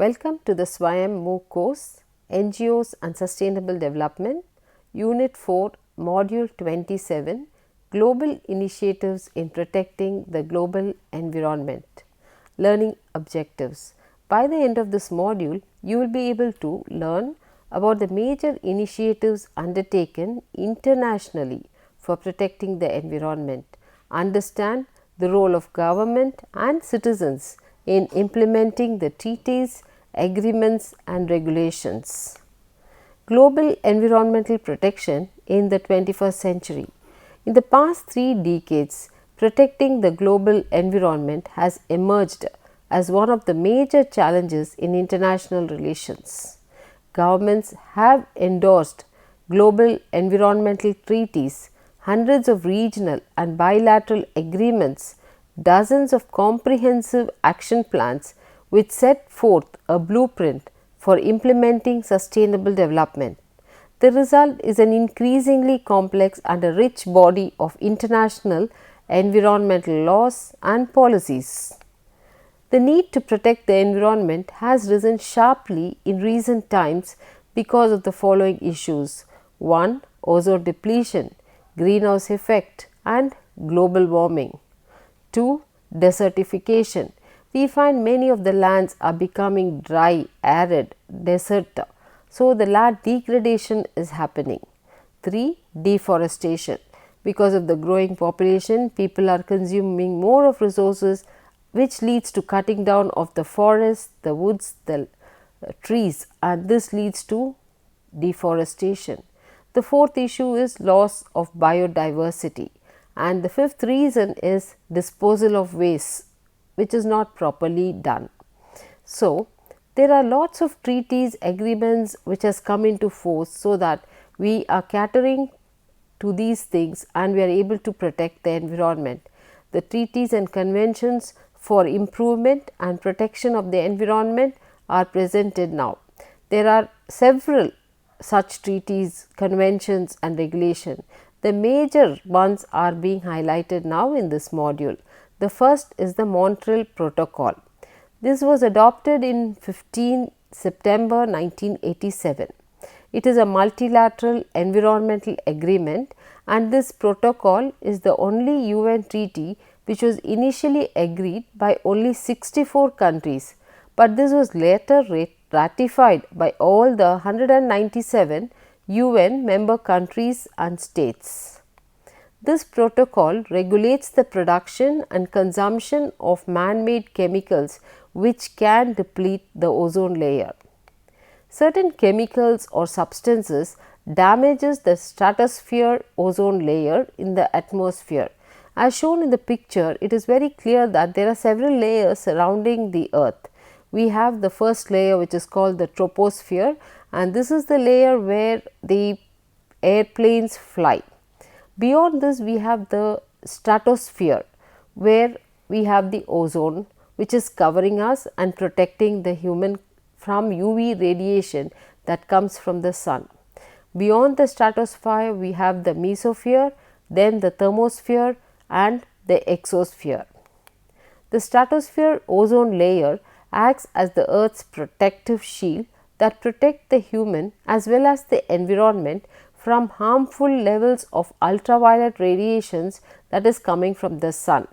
Welcome to the SWAYAM MOOC course, NGOs and Sustainable Development, Unit 4, Module 27, Global Initiatives in Protecting the Global Environment. Learning Objectives. By the end of this module, you will be able to learn about the major initiatives undertaken internationally for protecting the environment, understand the role of government and citizens in implementing the treaties, agreements and regulations. Global environmental protection in the 21st century. In the past 3 decades, protecting the global environment has emerged as one of the major challenges in international relations. Governments have endorsed global environmental treaties, hundreds of regional and bilateral agreements, dozens of comprehensive action plans which set forth a blueprint for implementing sustainable development. The result is an increasingly complex and a rich body of international environmental laws and policies. The need to protect the environment has risen sharply in recent times because of the following issues: 1. Ozone depletion, greenhouse effect and global warming. 2. Desertification. We find many of the lands are becoming dry, arid, desert, so the land degradation is happening. 3. Deforestation. Because of the growing population, people are consuming more of resources, which leads to cutting down of the forests, the woods, the trees, and this leads to deforestation. The fourth issue is loss of biodiversity, and the fifth reason is disposal of waste, which is not properly done. So, there are lots of treaties, agreements which has come into force so that we are catering to these things and we are able to protect the environment. The treaties and conventions for improvement and protection of the environment are presented now. There are several such treaties, conventions and regulation. The major ones are being highlighted now in this module. The first is the Montreal Protocol. This was adopted in 15 September 1987. It is a multilateral environmental agreement, and this protocol is the only UN treaty which was initially agreed by only 64 countries, but this was later ratified by all the 197 UN member countries and states. This protocol regulates the production and consumption of man-made chemicals which can deplete the ozone layer. Certain chemicals or substances damages the stratosphere ozone layer in the atmosphere. As shown in the picture, it is very clear that there are several layers surrounding the earth. We have the first layer, which is called the troposphere, and this is the layer where the airplanes fly. Beyond this, we have the stratosphere, where we have the ozone, which is covering us and protecting the human from UV radiation that comes from the sun. Beyond the stratosphere, we have the mesosphere, then the thermosphere and the exosphere. The stratosphere ozone layer acts as the Earth's protective shield that protect the human as well as the environment from harmful levels of ultraviolet radiations that is coming from the sun.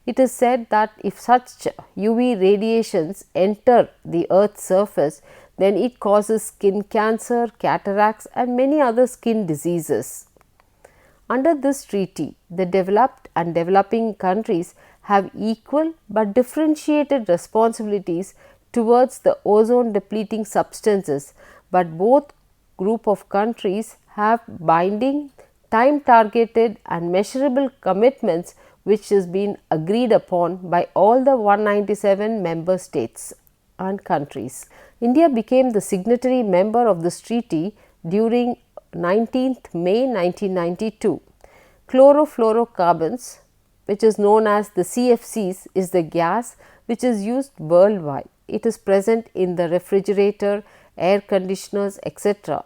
It is said that if such UV radiations enter the Earth's surface, then it causes skin cancer, cataracts and many other skin diseases. Under this treaty, the developed and developing countries have equal but differentiated responsibilities towards the ozone depleting substances, but both group of countries have binding, time targeted and measurable commitments which has been agreed upon by all the 197 member states and countries. India became the signatory member of this treaty during 19th May 1992. Chlorofluorocarbons, which is known as the CFCs, is the gas which is used worldwide. It is present in the refrigerator, air conditioners, etc.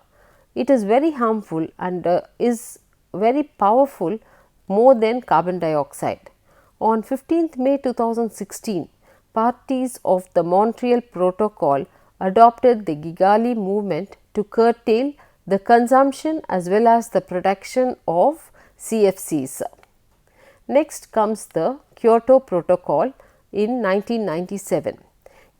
It is very harmful and is very powerful more than carbon dioxide. On 15th May 2016, parties of the Montreal Protocol adopted the Kigali movement to curtail the consumption as well as the production of CFCs. Next comes the Kyoto Protocol in 1997.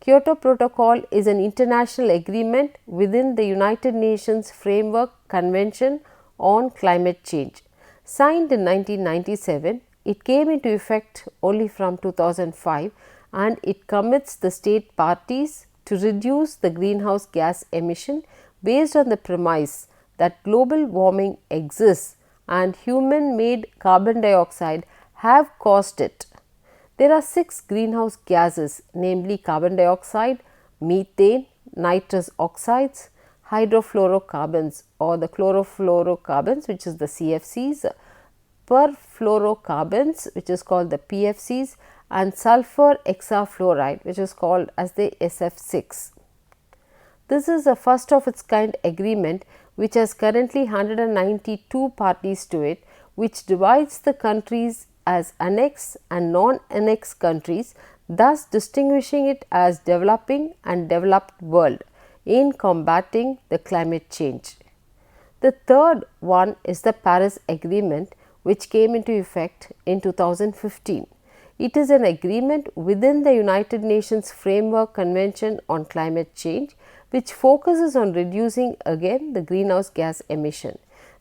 Kyoto Protocol is an international agreement within the United Nations Framework Convention on Climate Change. Signed in 1997, it came into effect only from 2005 and it commits the state parties to reduce the greenhouse gas emission based on the premise that global warming exists and human made carbon dioxide have caused it. There are 6 greenhouse gases, namely carbon dioxide, methane, nitrous oxides, hydrofluorocarbons or the chlorofluorocarbons, which is the CFCs, perfluorocarbons, which is called the PFCs, and sulfur hexafluoride, which is called as the SF6. This is a first of its kind agreement which has currently 192 parties to it, which divides the countries as annexed and non-annexed countries, thus distinguishing it as developing and developed world in combating the climate change. The third one is the Paris Agreement, which came into effect in 2015. It is an agreement within the United Nations Framework Convention on Climate Change, which focuses on reducing again the greenhouse gas emission.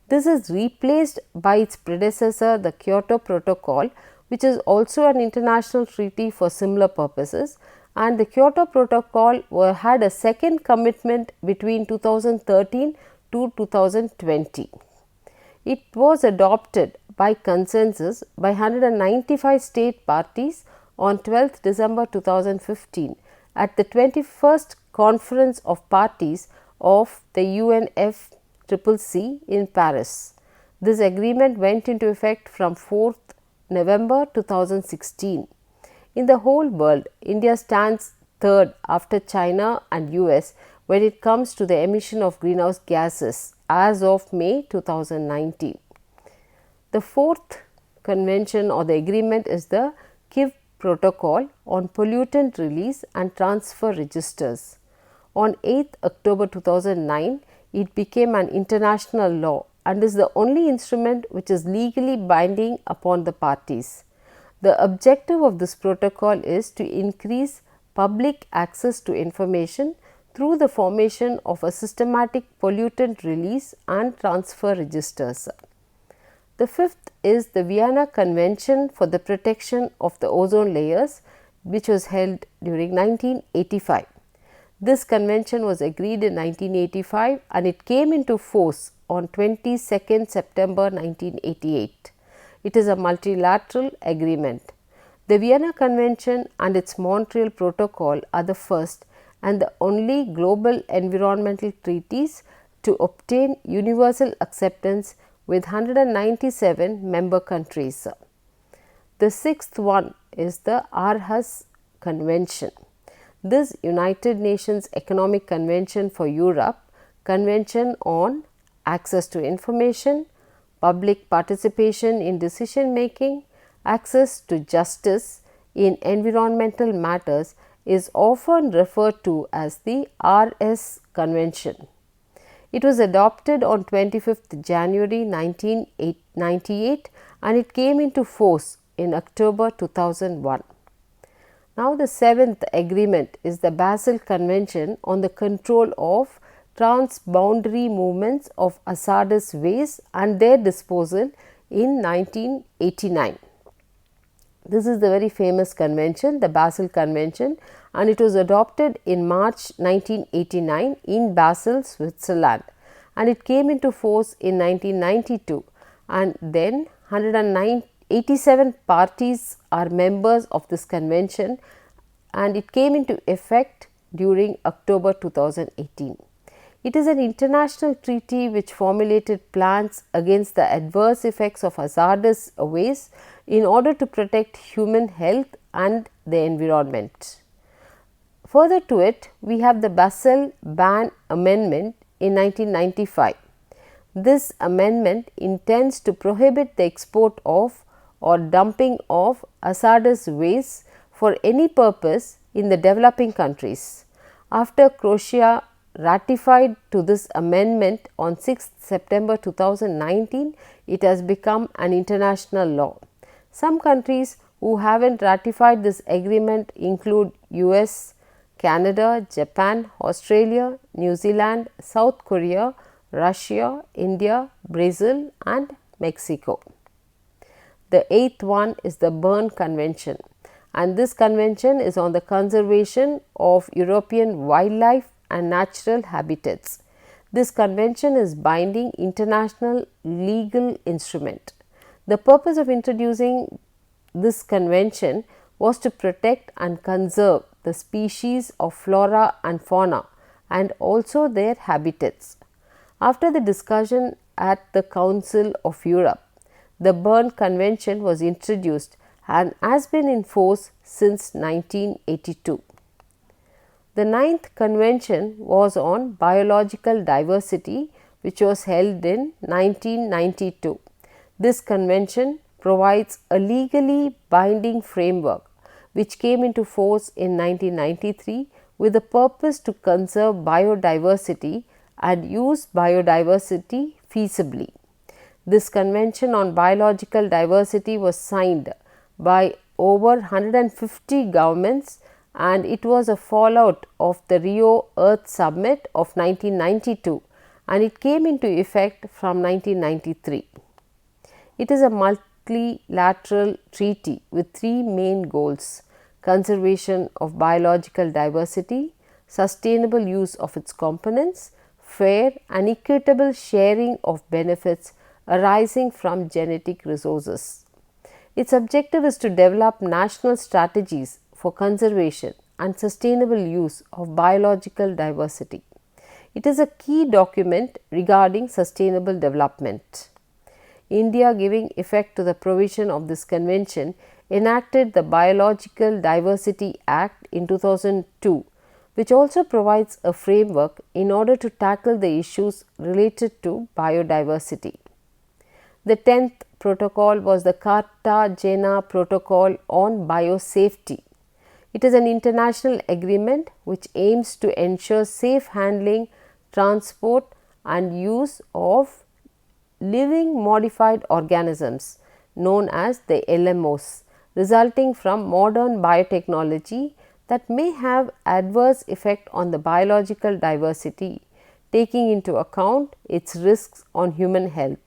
This is replaced by its predecessor, the Kyoto Protocol, which is also an international treaty for similar purposes, and the Kyoto Protocol had a second commitment between 2013 to 2020. It was adopted by consensus by 195 state parties on 12th December 2015 at the 21st Conference of Parties of the UNFCCC in Paris. This agreement went into effect from 4th November 2016. In the whole world, India stands third after China and US when it comes to the emission of greenhouse gases as of May 2019. The fourth convention or the agreement is the Kyiv Protocol on pollutant release and transfer registers. On 8th October 2009, it became an international law and is the only instrument which is legally binding upon the parties. The objective of this protocol is to increase public access to information through the formation of a systematic pollutant release and transfer registers. The fifth is the Vienna Convention for the Protection of the Ozone Layers, which was held during 1985. This convention was agreed in 1985 and it came into force on 22nd September 1988. It is a multilateral agreement. The Vienna Convention and its Montreal Protocol are the first and the only global environmental treaties to obtain universal acceptance with 197 member countries. The sixth one is the Aarhus Convention. This United Nations Economic Convention for Europe, Convention on access to information, public participation in decision making, access to justice in environmental matters is often referred to as the Aarhus Convention. It was adopted on 25th January 1998 and it came into force in October 2001. Now, the seventh agreement is the Basel Convention on the control of transboundary movements of hazardous waste and their disposal in 1989. This is the very famous convention, the Basel Convention, and it was adopted in March 1989 in Basel, Switzerland, and it came into force in 1992, and then 187 parties are members of this convention and it came into effect during October 2018. It is an international treaty which formulated plans against the adverse effects of hazardous waste in order to protect human health and the environment. Further to it, we have the Basel Ban Amendment in 1995. This amendment intends to prohibit the export of or dumping of hazardous waste for any purpose in the developing countries. After Croatia ratified to this amendment on 6th September 2019, it has become an international law. Some countries who haven't ratified this agreement include US, Canada, Japan, Australia, New Zealand, South Korea, Russia, India, Brazil and Mexico. The eighth one is the Berne Convention, and this convention is on the conservation of European wildlife and natural habitats. This convention is binding international legal instrument. The purpose of introducing this convention was to protect and conserve the species of flora and fauna and also their habitats. After the discussion at the Council of Europe, the Berne Convention was introduced and has been in force since 1982. The ninth convention was on biological diversity, which was held in 1992. This convention provides a legally binding framework which came into force in 1993 with the purpose to conserve biodiversity and use biodiversity feasibly. This convention on biological diversity was signed by over 150 governments, and it was a fallout of the Rio Earth Summit of 1992, and it came into effect from 1993. It is a multilateral treaty with three main goals: conservation of biological diversity, sustainable use of its components, fair and equitable sharing of benefits arising from genetic resources. Its objective is to develop national strategies for conservation and sustainable use of biological diversity. It is a key document regarding sustainable development. India, giving effect to the provision of this convention, enacted the Biological Diversity Act in 2002, which also provides a framework in order to tackle the issues related to biodiversity. The 10th protocol was the Cartagena Protocol on Biosafety. It is an international agreement which aims to ensure safe handling, transport and use of living modified organisms known as the LMOs, resulting from modern biotechnology that may have adverse effect on the biological diversity, taking into account its risks on human health.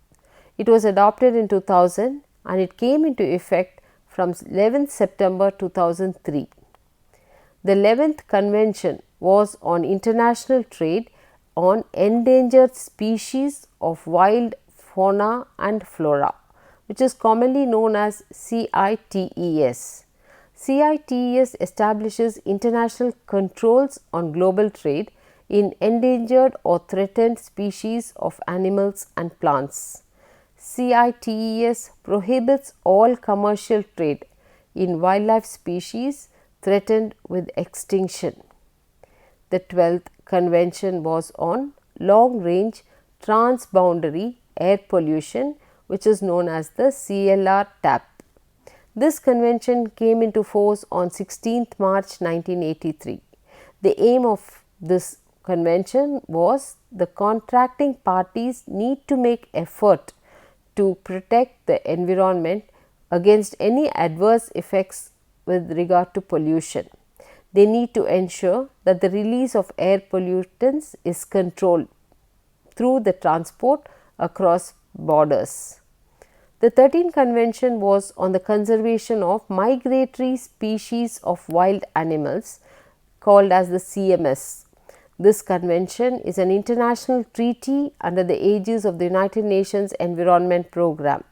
It was adopted in 2000 and it came into effect from 11th September 2003. The 11th Convention was on international trade on endangered species of wild fauna and flora, which is commonly known as CITES. CITES establishes international controls on global trade in endangered or threatened species of animals and plants. CITES prohibits all commercial trade in wildlife species threatened with extinction. The 12th Convention was on long range transboundary air pollution, which is known as the CLR-TAP. This convention came into force on 16th March 1983. The aim of this convention was the contracting parties need to make effort to protect the environment against any adverse effects with regard to pollution. They need to ensure that the release of air pollutants is controlled through the transport across borders. The 13th Convention was on the conservation of migratory species of wild animals called as the CMS. This convention is an international treaty under the aegis of the United Nations Environment Programme,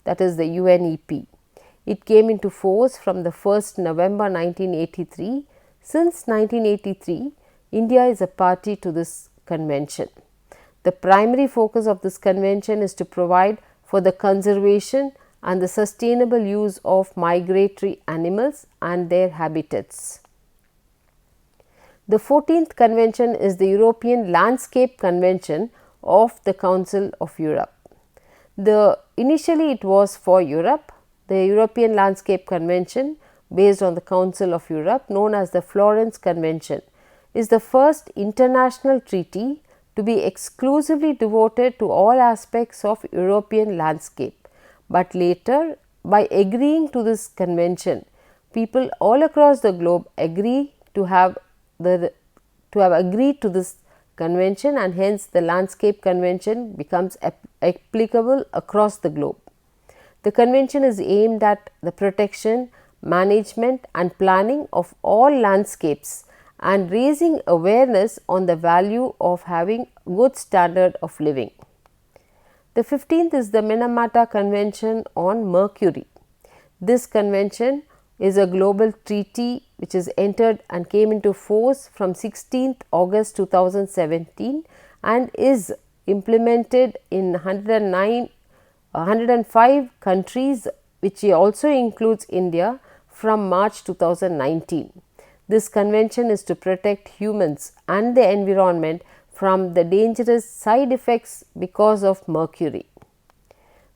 that is the UNEP. It came into force from the 1st November 1983. Since 1983, India is a party to this convention. The primary focus of this convention is to provide for the conservation and the sustainable use of migratory animals and their habitats. The 14th Convention is the European Landscape Convention of the Council of Europe. Initially it was for Europe. The European Landscape Convention based on the Council of Europe, known as the Florence Convention, is the first international treaty to be exclusively devoted to all aspects of European landscape. But later, by agreeing to this convention, people all across the globe agree to have agreed to this convention, and hence the landscape convention becomes applicable across the globe. The convention is aimed at the protection, management and planning of all landscapes and raising awareness on the value of having good standard of living. The 15th is the Minamata Convention on Mercury. This convention is a global treaty which is entered and came into force from 16th August 2017 and is implemented in 105 countries, which also includes India, from March 2019. This convention is to protect humans and the environment from the dangerous side effects because of mercury.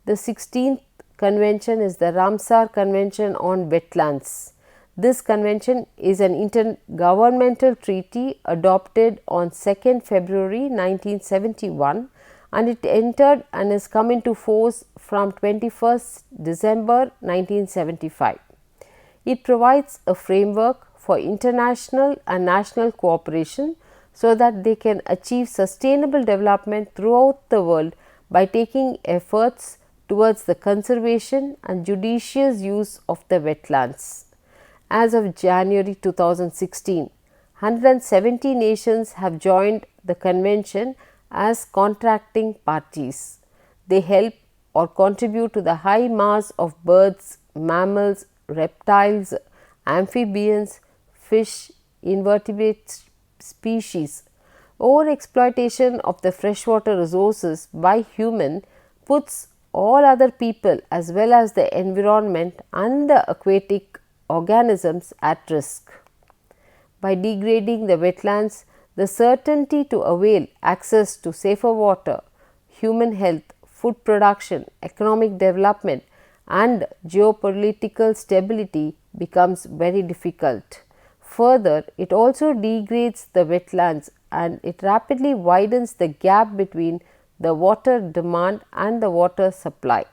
The 16th convention is the Ramsar Convention on Wetlands. This convention is an intergovernmental treaty adopted on 2nd February 1971 and it entered and has come into force from 21st December 1975. It provides a framework for international and national cooperation so that they can achieve sustainable development throughout the world by taking efforts towards the conservation and judicious use of the wetlands. As of January 2016, 170 nations have joined the convention as contracting parties. They help or contribute to the high mass of birds, mammals, reptiles, amphibians, fish, invertebrate species. Overexploitation of the freshwater resources by human puts all other people as well as the environment and the aquatic organisms at risk. By degrading the wetlands, the certainty to avail access to safer water, human health, food production, economic development and geopolitical stability becomes very difficult. Further, it also degrades the wetlands and it rapidly widens the gap between the water demand and the water supply.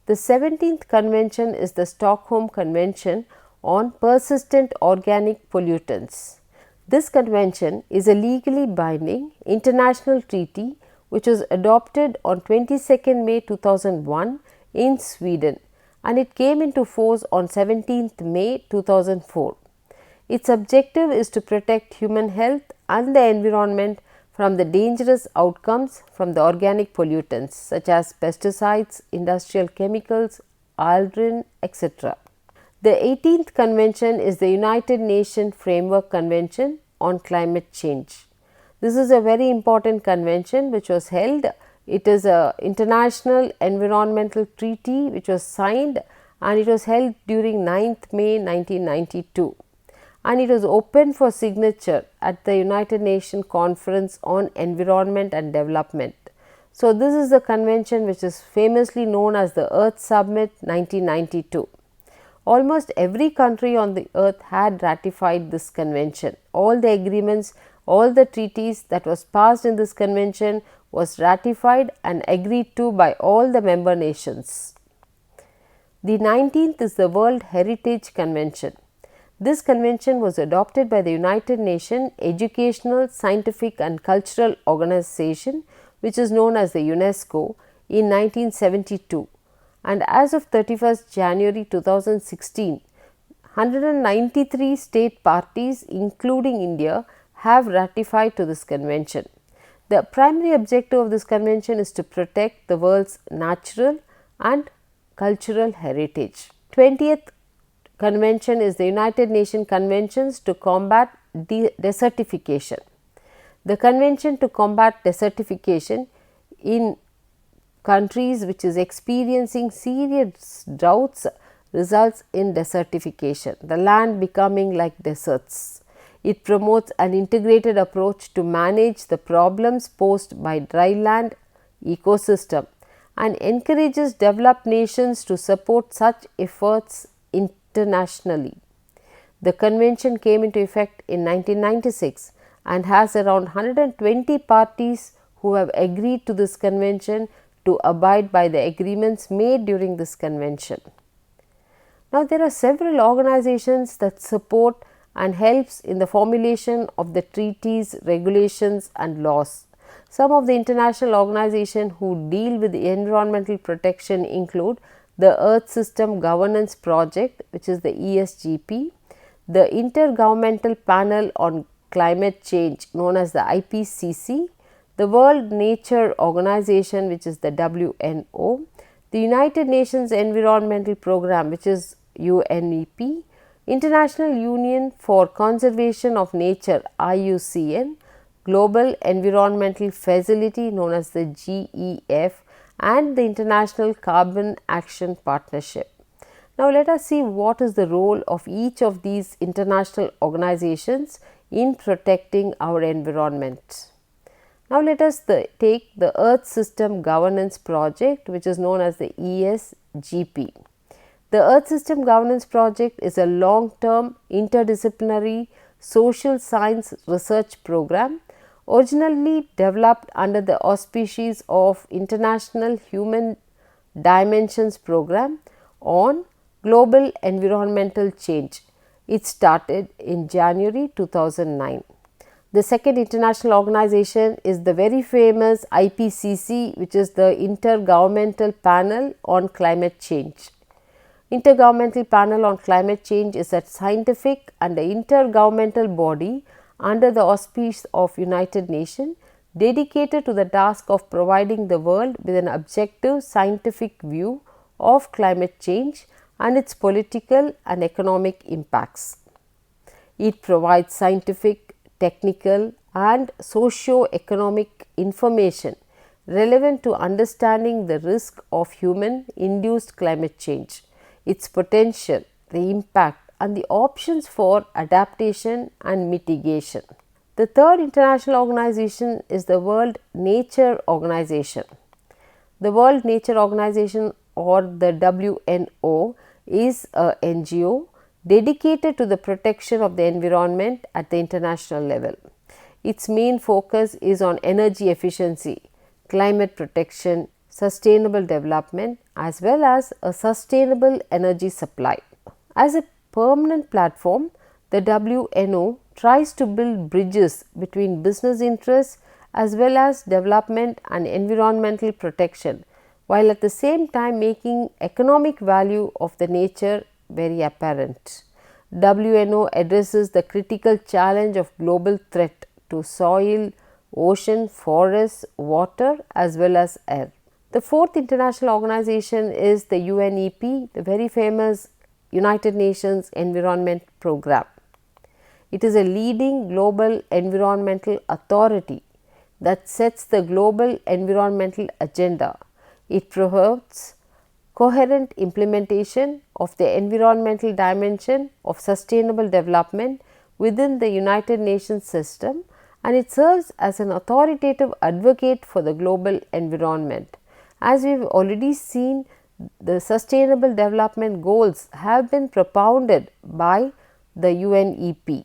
The 17th convention is the Stockholm Convention on Persistent Organic Pollutants. This convention is a legally binding international treaty which was adopted on 22nd May 2001 in Sweden and it came into force on 17th May 2004. Its objective is to protect human health and the environment from the dangerous outcomes from the organic pollutants such as pesticides, industrial chemicals, aldrin, etc. The 18th convention is the United Nations Framework Convention on Climate Change. This is a very important convention which was held. It is an international environmental treaty which was signed and it was held during 9th May 1992 and it was open for signature at the United Nations Conference on Environment and Development. So, this is the convention which is famously known as the Earth Summit 1992. Almost every country on the earth had ratified this convention. All the agreements, all the treaties that was passed in this convention was ratified and agreed to by all the member nations. The 19th is the World Heritage Convention. This convention was adopted by the United Nations Educational, Scientific and Cultural Organization, which is known as the UNESCO, in 1972. And as of 31st January 2016, 193 state parties including India have ratified to this convention. The primary objective of this convention is to protect the world's natural and cultural heritage. 20th convention is the United Nations Conventions to Combat Desertification. The convention to combat desertification in countries which is experiencing serious droughts results in desertification, the land becoming like deserts. It promotes an integrated approach to manage the problems posed by dry land ecosystem and encourages developed nations to support such efforts internationally. The convention came into effect in 1996 and has around 120 parties who have agreed to this convention to abide by the agreements made during this convention. Now, there are several organizations that support and helps in the formulation of the treaties, regulations and laws. Some of the international organizations who deal with the environmental protection include the Earth System Governance Project, which is the ESGP, the Intergovernmental Panel on Climate Change known as the IPCC, the World Nature Organization, which is the WNO, the United Nations Environmental Programme, which is UNEP, International Union for Conservation of Nature IUCN, Global Environmental Facility known as the GEF, and the International Carbon Action Partnership. Now, let us see what is the role of each of these international organizations in protecting our environment. Now, let us take the Earth System Governance Project, which is known as the ESGP. The Earth System Governance Project is a long-term interdisciplinary social science research program originally developed under the auspices of International Human Dimensions Program on Global Environmental Change. It started in January 2009. The second international organization is the very famous IPCC, which is the Intergovernmental Panel on Climate Change. Intergovernmental Panel on Climate Change is a scientific and intergovernmental body under the auspice of United Nations dedicated to the task of providing the world with an objective scientific view of climate change and its political and economic impacts. It provides scientific, technical and socio-economic information relevant to understanding the risk of human induced climate change, its potential, the impact and the options for adaptation and mitigation. The third international organization is the World Nature Organization. The World Nature Organization, or the WNO, is a NGO dedicated to the protection of the environment at the international level. Its main focus is on energy efficiency, climate protection, sustainable development as well as a sustainable energy supply. As a permanent platform, the WNO tries to build bridges between business interests as well as development and environmental protection, while at the same time making economic value of the nature very apparent. WNO addresses the critical challenge of global threat to soil, ocean, forests, water as well as air. The fourth international organization is the UNEP, the very famous United Nations Environment Programme. It is a leading global environmental authority that sets the global environmental agenda. It promotes coherent implementation of the environmental dimension of sustainable development within the United Nations system, and it serves as an authoritative advocate for the global environment. As we have already seen, the sustainable development goals have been propounded by the UNEP.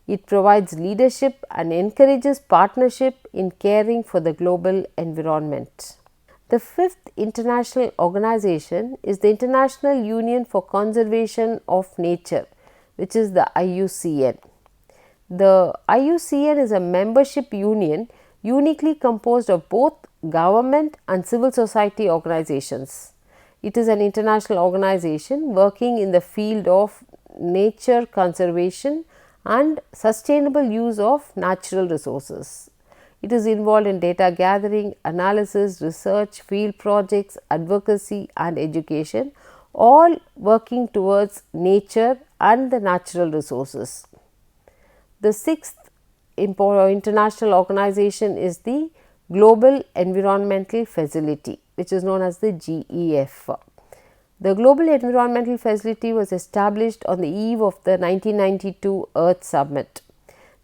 It provides leadership and encourages partnership in caring for the global environment. The fifth international organization is the International Union for Conservation of Nature, which is the IUCN. The IUCN is a membership union uniquely composed of both government and civil society organizations. It is an international organization working in the field of nature conservation and sustainable use of natural resources. It is involved in data gathering, analysis, research, field projects, advocacy and education, all working towards nature and the natural resources. The sixth international organization is the Global Environmental Facility, which is known as the GEF. The Global Environmental Facility was established on the eve of the 1992 Earth Summit.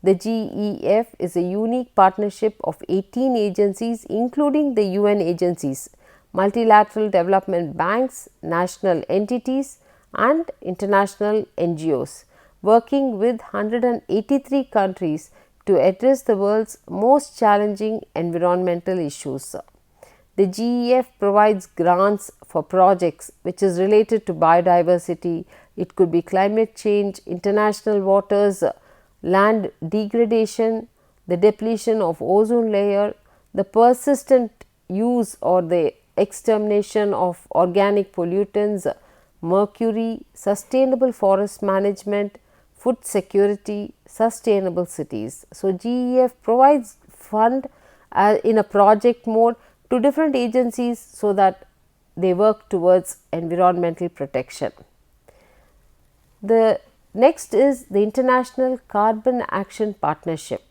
The GEF is a unique partnership of 18 agencies, including the UN agencies, multilateral development banks, national entities and international NGOs, working with 183 countries to address the world's most challenging environmental issues. The GEF provides grants for projects which is related to biodiversity. It could be climate change, international waters, land degradation, the depletion of ozone layer, the persistent use or the extermination of organic pollutants, mercury, sustainable forest management, food security, sustainable cities. So, GEF provides fund in a project mode to different agencies so that they work towards environmental protection. The next is the International Carbon Action Partnership.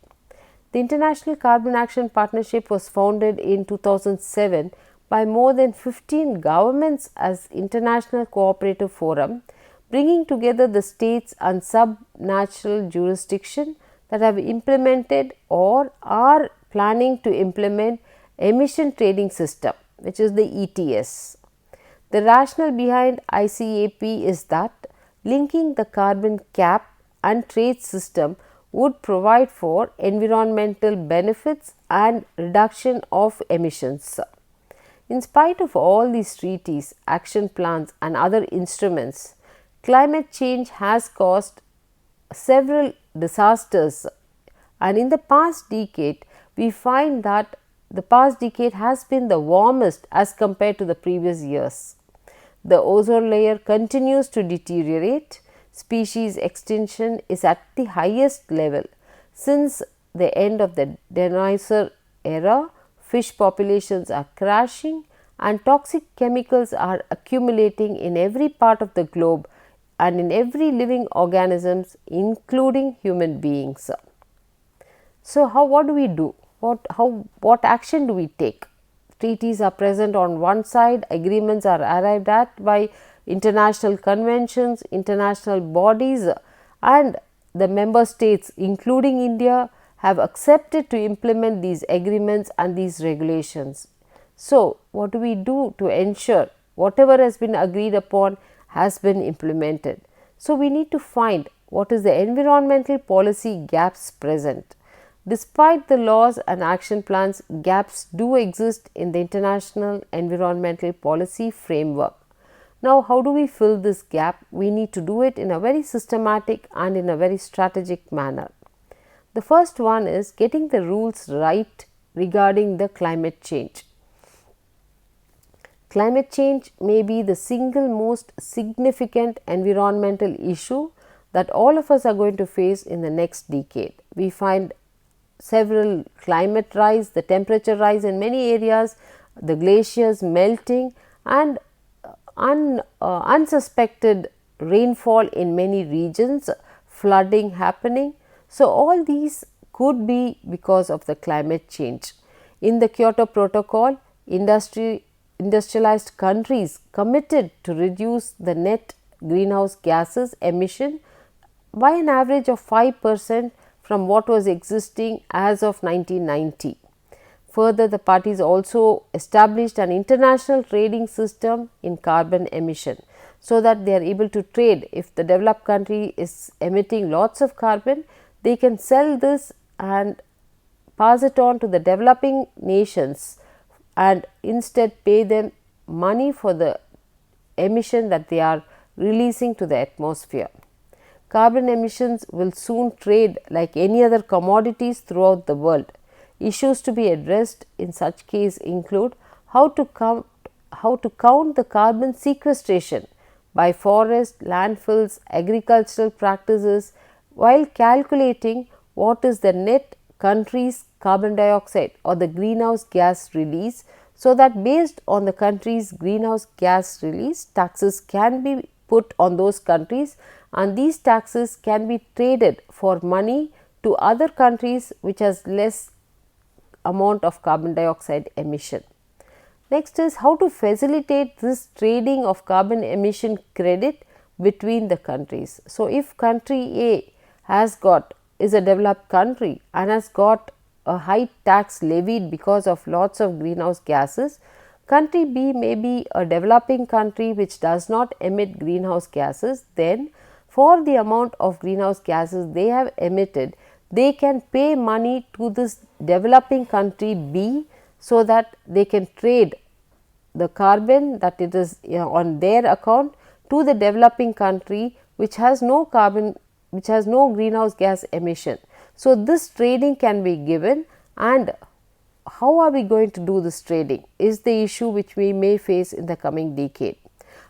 The International Carbon Action Partnership was founded in 2007 by more than 15 governments as international cooperative forum, bringing together the states and sub-national jurisdiction that have implemented or are planning to implement emission trading system, which is the ETS. The rationale behind ICAP is that linking the carbon cap and trade system would provide for environmental benefits and reduction of emissions. In spite of all these treaties, action plans and other instruments, climate change has caused several disasters, and in the past decade we find that the past decade has been the warmest as compared to the previous years. The ozone layer continues to deteriorate. Species extinction is at the highest level since the end of the dinosaur era. Fish populations are crashing and toxic chemicals are accumulating in every part of the globe and in every living organisms, including human beings. So, what do we do? What action do we take? Treaties are present on one side, agreements are arrived at by international conventions, international bodies, and the member states, including India, have accepted to implement these agreements and these regulations. So, what do we do to ensure whatever has been agreed upon has been implemented? So, we need to find what is the environmental policy gaps present. Despite the laws and action plans, gaps do exist in the international environmental policy framework. Now, how do we fill this gap? We need to do it in a very systematic and in a very strategic manner. The first one is getting the rules right regarding the climate change. Climate change may be the single most significant environmental issue that all of us are going to face in the next decade. We find several climate rise, the temperature rise in many areas, the glaciers melting and unsuspected rainfall in many regions, flooding happening. So, all these could be because of the climate change. In the Kyoto Protocol, industrialized countries committed to reduce the net greenhouse gases emission by an average of 5% from what was existing as of 1990. Further, the parties also established an international trading system in carbon emission, so that they are able to trade. If the developed country is emitting lots of carbon, they can sell this and pass it on to the developing nations and instead pay them money for the emission that they are releasing to the atmosphere. Carbon emissions will soon trade like any other commodities throughout the world. Issues to be addressed in such case include how to count the carbon sequestration by forest, landfills, agricultural practices, while calculating what is the net country's carbon dioxide or the greenhouse gas release, so that based on the country's greenhouse gas release, taxes can be put on those countries and these taxes can be traded for money to other countries which has less amount of carbon dioxide emission. Next is how to facilitate this trading of carbon emission credit between the countries. So, if country A is a developed country and has got a high tax levied because of lots of greenhouse gases, country B may be a developing country which does not emit greenhouse gases, then for the amount of greenhouse gases they have emitted, they can pay money to this developing country B so that they can trade the carbon that it is on their account to the developing country which has no carbon, which has no greenhouse gas emission. So, this trading can be given, and how are we going to do this trading is the issue which we may face in the coming decade.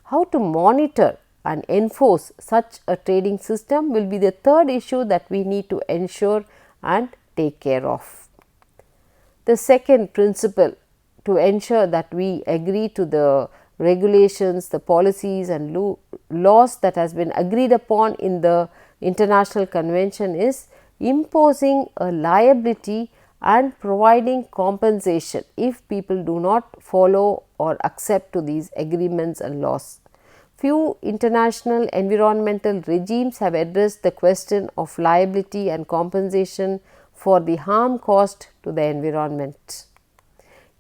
How to monitor and enforce such a trading system will be the third issue that we need to ensure and take care of. The second principle to ensure that we agree to the regulations, the policies and laws that has been agreed upon in the international convention is imposing a liability and providing compensation if people do not follow or accept to these agreements and laws. Few international environmental regimes have addressed the question of liability and compensation for the harm caused to the environment.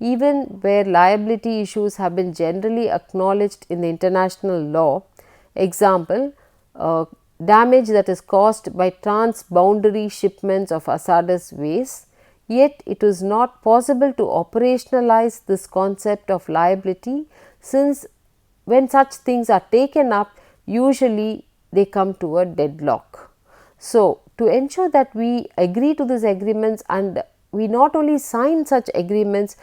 Even where liability issues have been generally acknowledged in the international law, example, damage that is caused by transboundary shipments of hazardous waste, yet it is not possible to operationalize this concept of liability, since when such things are taken up, usually they come to a deadlock. So, to ensure that we agree to these agreements and we not only sign such agreements,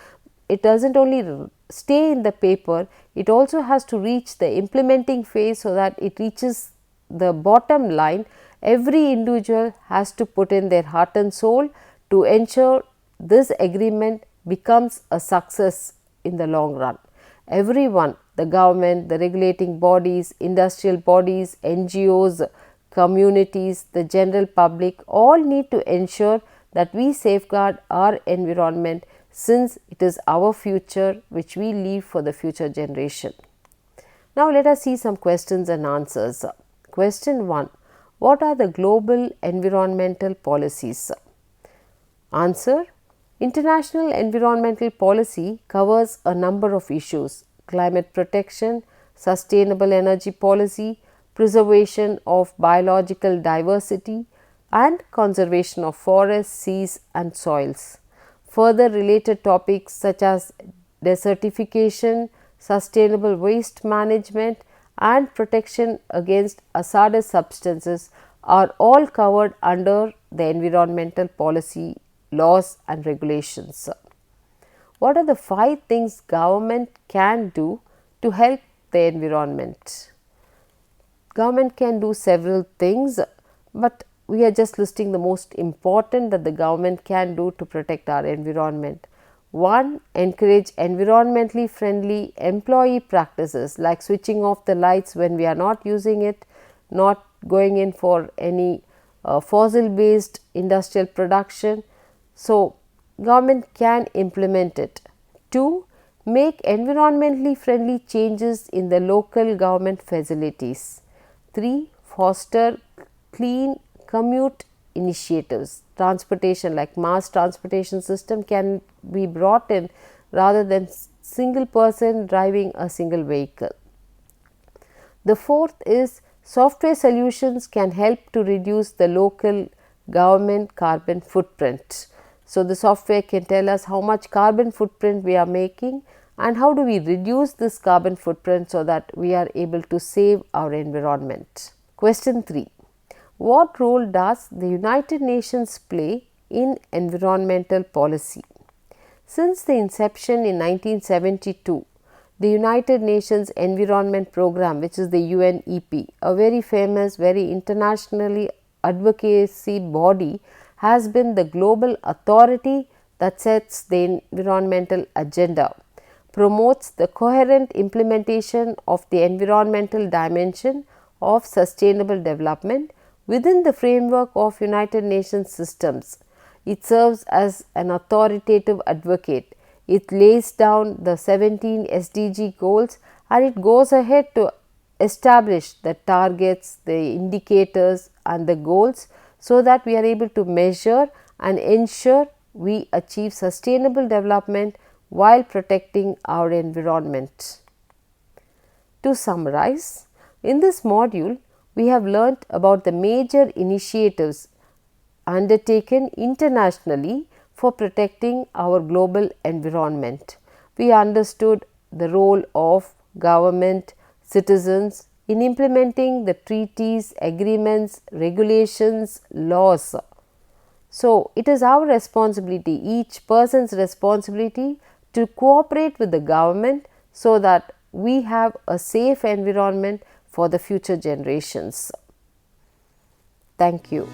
it does not only stay in the paper, it also has to reach the implementing phase so that it reaches the bottom line. Every individual has to put in their heart and soul to ensure this agreement becomes a success in the long run. Everyone, the government, the regulating bodies, industrial bodies, NGOs, communities, the general public all need to ensure that we safeguard our environment, since it is our future which we leave for the future generation. Now, let us see some questions and answers. Question 1. What are the global environmental policies? Answer. International environmental policy covers a number of issues: climate protection, sustainable energy policy, preservation of biological diversity, and conservation of forests, seas and soils. Further related topics such as desertification, sustainable waste management and protection against hazardous substances are all covered under the environmental policy laws and regulations. What are the 5 things government can do to help the environment? Government can do several things, but we are just listing the most important that the government can do to protect our environment. 1. Encourage environmentally friendly employee practices like switching off the lights when we are not using it, not going in for any fossil based industrial production. So, government can implement it. 2. Make environmentally friendly changes in the local government facilities. 3. Foster clean commute initiatives. Transportation like mass transportation system can be brought in rather than single person driving a single vehicle. The 4th is software solutions can help to reduce the local government carbon footprint. So, the software can tell us how much carbon footprint we are making and how do we reduce this carbon footprint so that we are able to save our environment. Question 3. What role does the United Nations play in environmental policy? Since the inception in 1972, the United Nations Environment Programme, which is the UNEP, a very famous, very internationally advocacy body, has been the global authority that sets the environmental agenda, promotes the coherent implementation of the environmental dimension of sustainable development within the framework of United Nations systems. It serves as an authoritative advocate. It lays down the 17 SDG goals and it goes ahead to establish the targets, the indicators and the goals so that we are able to measure and ensure we achieve sustainable development while protecting our environment. To summarize, in this module, we have learnt about the major initiatives undertaken internationally for protecting our global environment. We understood the role of government, citizens in implementing the treaties, agreements, regulations, laws. So, it is our responsibility, each person's responsibility, to cooperate with the government so that we have a safe environment for the future generations. Thank you.